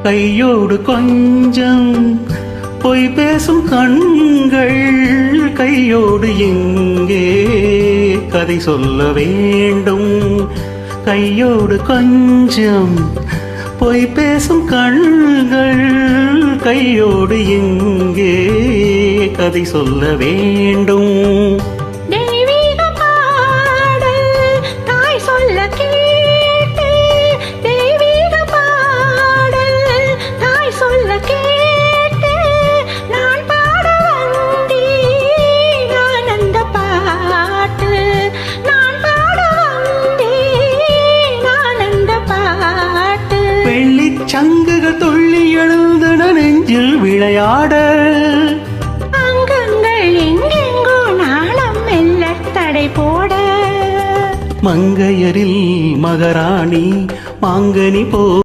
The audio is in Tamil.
கையோடு கொஞ்சம் பொய் பேசும் கண்கள் கையோடு எங்கே கதை சொல்ல வேண்டும். கையோடு கொஞ்சம் பொய் பேசும் கண்கள் கையோடு எங்கே கதை சொல்ல வேண்டும். சங்குகள் துள்ளி எழுந்தன நெஞ்சில் விளையாட, அங்கங்கள் எங்கெங்கோ நாளம் மெல்ல தடை போட, மங்கையரில் மகாராணி மாங்கனி போ